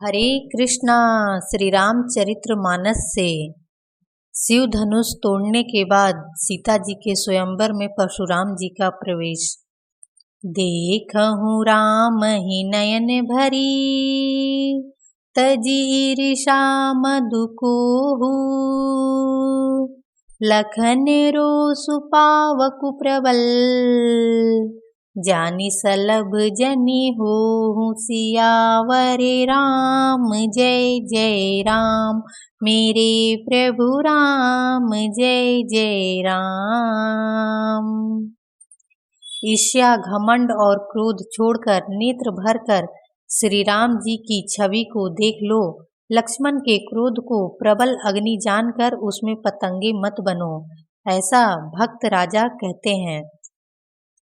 हरे कृष्णा। श्री रामचरित्र मानस से शिव धनुष तोड़ने के बाद सीता जी के स्वयंवर में परशुराम जी का प्रवेश। देखहु राम ही नयन भरी, तजी ईर्षा मधु कोहू। लखन रोसु पावकु प्रबल, जानि सलभ जनि होहु। सियावर राम जय जय राम, मेरे प्रभु राम जय जय राम। ईर्ष्या, घमंड और क्रोध छोड़कर नेत्र भरकर श्री राम जी की छवि को देख लो। लक्ष्मण के क्रोध को प्रबल अग्नि जानकर उसमें पतंगे मत बनो, ऐसा भक्त राजा कहते हैं।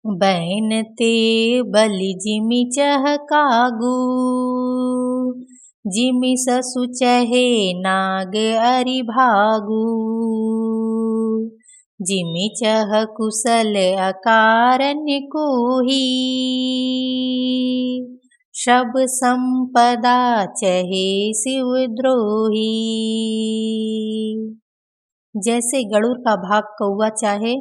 बैनते बलि जिमि चहकागू, जिमि ससु चहे नाग अरि भागू। जिमि चह कुशल अकारण्य कोही, सब संपदा चहे शिव द्रोही। जैसे गरुड़ का भाग कौवा चाहे,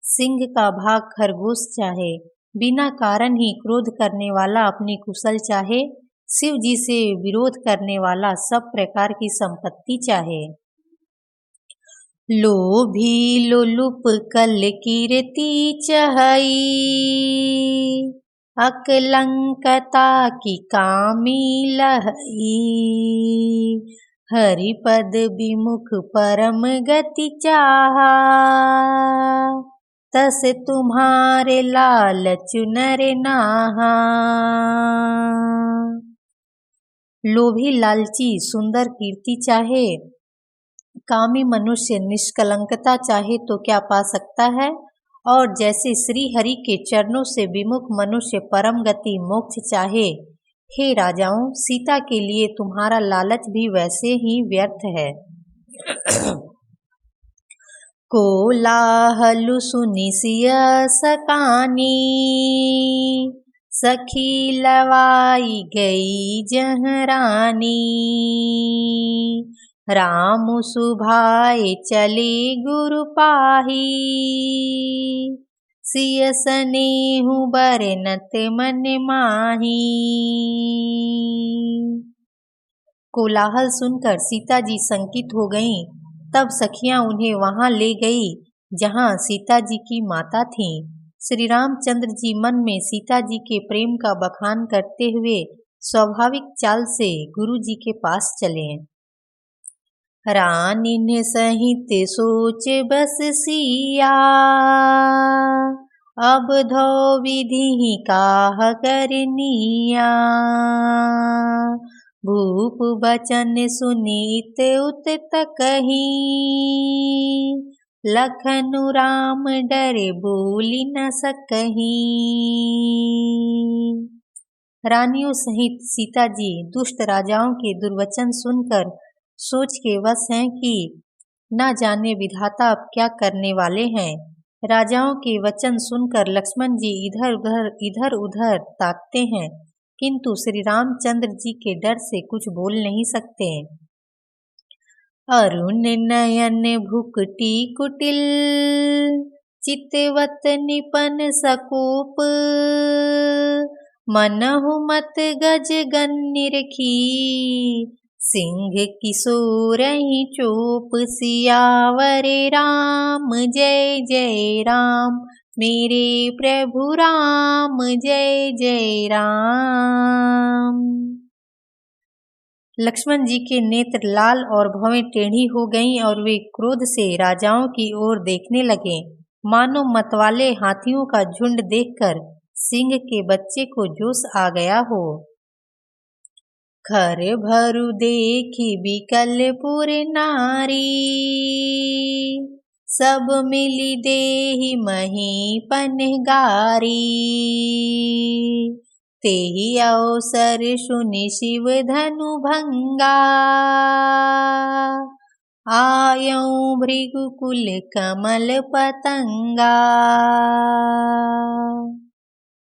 सिंह का भाग खरगोश चाहे, बिना कारण ही क्रोध करने वाला अपनी कुशल चाहे, शिव जी से विरोध करने वाला सब प्रकार की संपत्ति चाहे। लोभी लोलुप कल कीर्ति चहई, अकलंकता की कामी लहई। हरिपद विमुख परम गति चाहा, तस तुम्हारे लालच नर नाहा। लोभी लालची सुंदर कीर्ति चाहे, कामी मनुष्य निष्कलंकता चाहे तो क्या पा सकता है। और जैसे श्री हरि के चरणों से विमुख मनुष्य परम गति मोक्ष चाहे, हे राजाओं, सीता के लिए तुम्हारा लालच भी वैसे ही व्यर्थ है। कोलाहलु सुनि सिय सकानी, सखी लवाई गई जहाँ रानी। राम सुभाए चले गुरु पाही, सिय सनेहु बरनत मन माही। कोलाहल सुनकर सीता जी संकित हो गईं। तब सखियां उन्हें वहां ले गई जहां सीता जी की माता थीं। श्री रामचंद्र जी मन में सीता जी के प्रेम का बखान करते हुए स्वाभाविक चाल से गुरु जी के पास चले। रानिन सहित सोच बस सिया, अब धो विधि काह करनिया। भूप बचन सुनीत उत तकही, लखनु राम डरे बोली न सकही। रानियों सहित सीता जी दुष्ट राजाओं के दुर्वचन सुनकर सोच के वश हैं कि न जाने विधाता अब क्या करने वाले हैं। राजाओं के वचन सुनकर लक्ष्मण जी इधर उधर ताकते हैं, किंतु श्री रामचंद्र जी के डर से कुछ बोल नहीं सकते। अरुण नयन भुकटी कुटिल, चितवत निपन सकोप। मनहु मत गज गन्निर की, सिंह किशोर ही चोप। सियावर राम जय जय राम, मेरे प्रभु राम जय जय राम। लक्ष्मण जी के नेत्र लाल और भवें टेढ़ी हो गईं और वे क्रोध से राजाओं की ओर देखने लगे, मानो मतवाले हाथियों का झुंड देखकर सिंह के बच्चे को जोश आ गया हो। खर भरु देखी बिकलपुर नारी, सब मिली देहि महीपन गारी। तेहि अवसर सुनि शिव धनु भंगा, आयऊ भृगुकुल कमल पतंगा।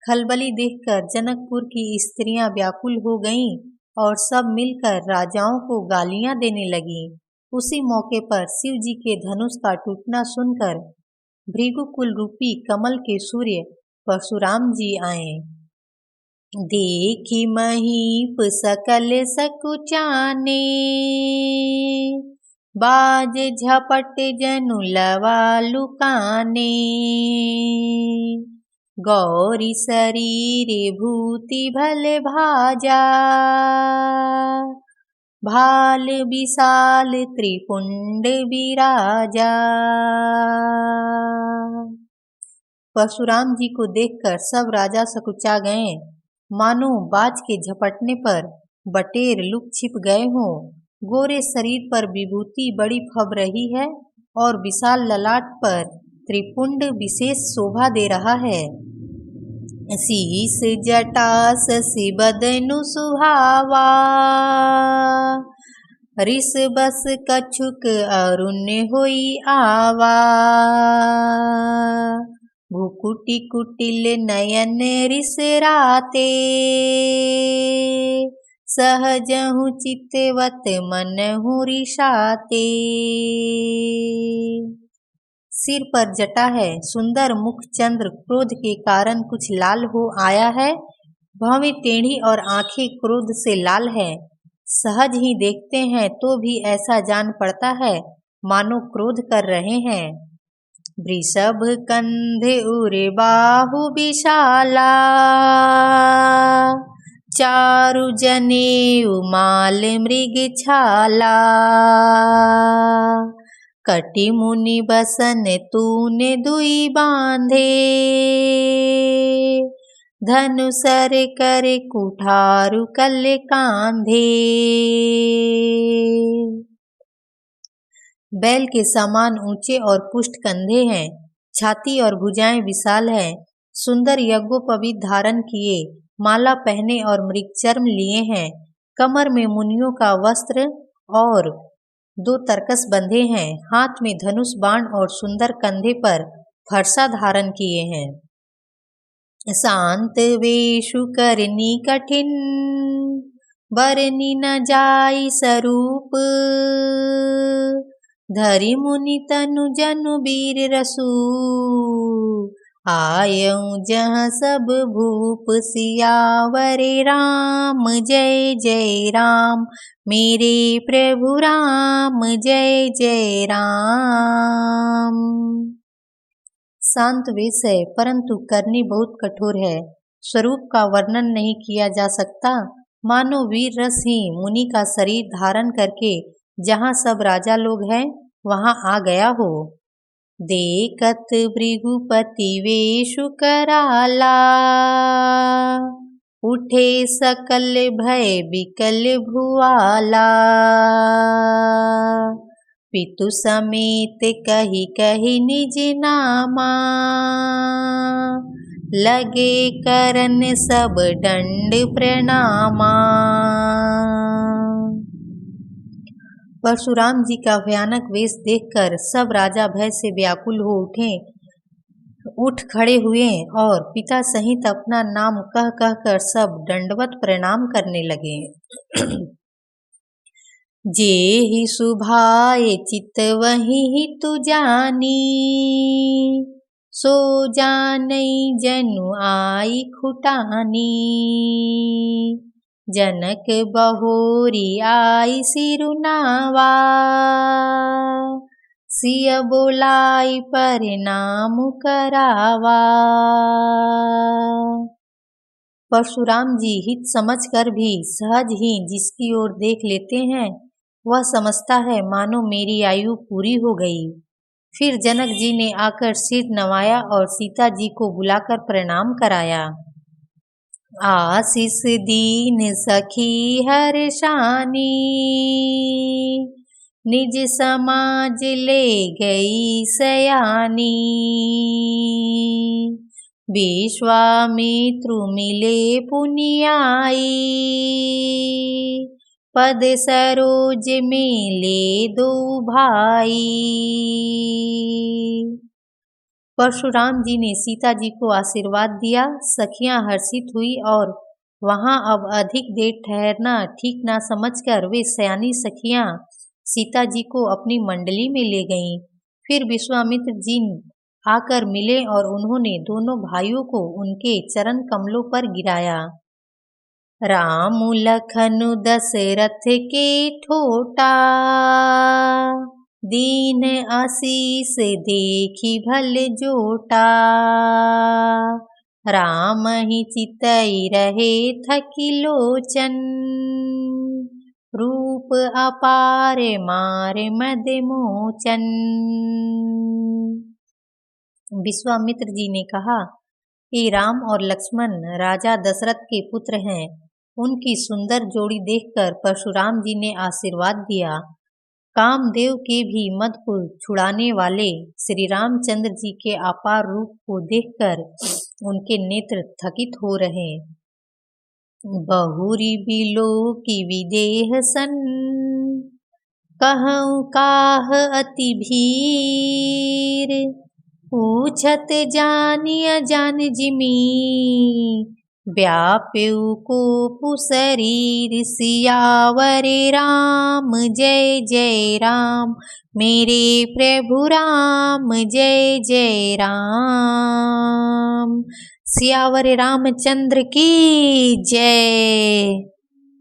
खलबली देखकर जनकपुर की स्त्रियां व्याकुल हो गईं और सब मिलकर राजाओं को गालियां देने लगी। उसी मौके पर शिव जी के धनुष का टूटना सुनकर भृगुकुल रूपी कमल के सूर्य परशुराम जी आए। देखी महीप सकल सकुचाने, बाज झपट जनु लवा लुकाने। गौरी शरीर भूति भले भाजा, भाल विशाल त्रिपुंड विराजा। परशुराम जी को देखकर सब राजा सकुचा गए, मानो बाज के झपटने पर बटेर लुक छिप गए हों। गोरे शरीर पर विभूति बड़ी फब रही है और विशाल ललाट पर त्रिपुंड विशेष शोभा दे रहा है। शीस जटा शशि बदनु सुहावा, रिस बस कछुक अरुण होई आवा। भुकुटी कुटिल नयन रिस राते, सहजहु चितवत मनहु रिसाते। सिर पर जटा है, सुंदर मुख चंद्र क्रोध के कारण कुछ लाल हो आया है। भौवें टेढ़ी और आंखें क्रोध से लाल है। सहज ही देखते हैं तो भी ऐसा जान पड़ता है मानो क्रोध कर रहे हैं। वृषभ कंधे उरे बाहु विशाला, चारु जनेऊ माल मृग छाला। कटि मुनि बसन तूने दुई बांधे, धनुसर कर कुठारु कल कांधे। बैल के समान ऊंचे और पुष्ट कंधे हैं, छाती और भुजाएं विशाल हैं। सुंदर यज्ञोपवीत धारण किए, माला पहने और मृगचर्म लिए हैं। कमर में मुनियों का वस्त्र और 2 तरकस बंधे हैं। हाथ में धनुष बाण और सुंदर कंधे पर फरसा धारण किए हैं। शांत वेशु करनी कठिन, बरनी न जाई स्वरूप। धरि मुनि तनु जनु वीर रसू, आयऊ जहाँ सब भूप। सियावरे राम जय जय राम, मेरे प्रभु राम जय जय राम। शांत वेश है परंतु करनी बहुत कठोर है। स्वरूप का वर्णन नहीं किया जा सकता, मानो वीर रस ही मुनि का शरीर धारण करके जहाँ सब राजा लोग हैं वहाँ आ गया हो। देखत भृगुपति वेशु कराला, उठे सकल भय विकल भुआला। पितु समेत कही कही निज नामा, लगे करन सब दंड प्रणामा। परशुराम जी का भयानक वेश देखकर सब राजा भय से व्याकुल हो उठ खड़े हुए और पिता सहित अपना नाम कह कह कर सब दंडवत प्रणाम करने लगे। जेहि सुभाए चितवहि हितु जानी, सो जानई जनु आई खुटानी। जनक बहोरी आई सिरुनावा, सिय बोलाई परिणाम करावा। परशुराम जी हित समझकर भी सहज ही जिसकी ओर देख लेते हैं वह समझता है मानो मेरी आयु पूरी हो गई। फिर जनक जी ने आकर सिर नवाया और सीता जी को बुलाकर प्रणाम कराया। आशीष दीन सखी हर्षानी, निज समाज ले गई सयानी। विश्वामित्रु मिले पुनियाई, पद सरोज मिले 2 भाई। परशुराम जी ने सीता जी को आशीर्वाद दिया। सखियां हर्षित हुई और वहां अब अधिक देर ठहरना ठीक ना समझकर वे सयानी सखियां सीता जी को अपनी मंडली में ले गईं। फिर विश्वामित्र जी आकर मिले और उन्होंने दोनों भाइयों को उनके चरण कमलों पर गिराया। राम लखन दशरथ के ठोटा, दीन आशीष देखी भल जोटा। राम ही चितई रहे थकी लोचन, रूप अपार मार मद मोचन। विश्वामित्र जी ने कहा, ये राम और लक्ष्मण राजा दशरथ के पुत्र हैं। उनकी सुंदर जोड़ी देखकर परशुराम जी ने आशीर्वाद दिया। कामदेव के भी मद को छुड़ाने वाले श्री रामचंद्र जी के अपार रूप को देखकर उनके नेत्र थकित हो रहे। बहुरी बिलो की विदेह सन, कहूँ काह अति भीर। पूछत जानिया जान जिमी, व्याप्यु को शरीर। सियावर राम जय जय राम, मेरे प्रभु राम जय जय राम। सियावर रामचंद्र की जय।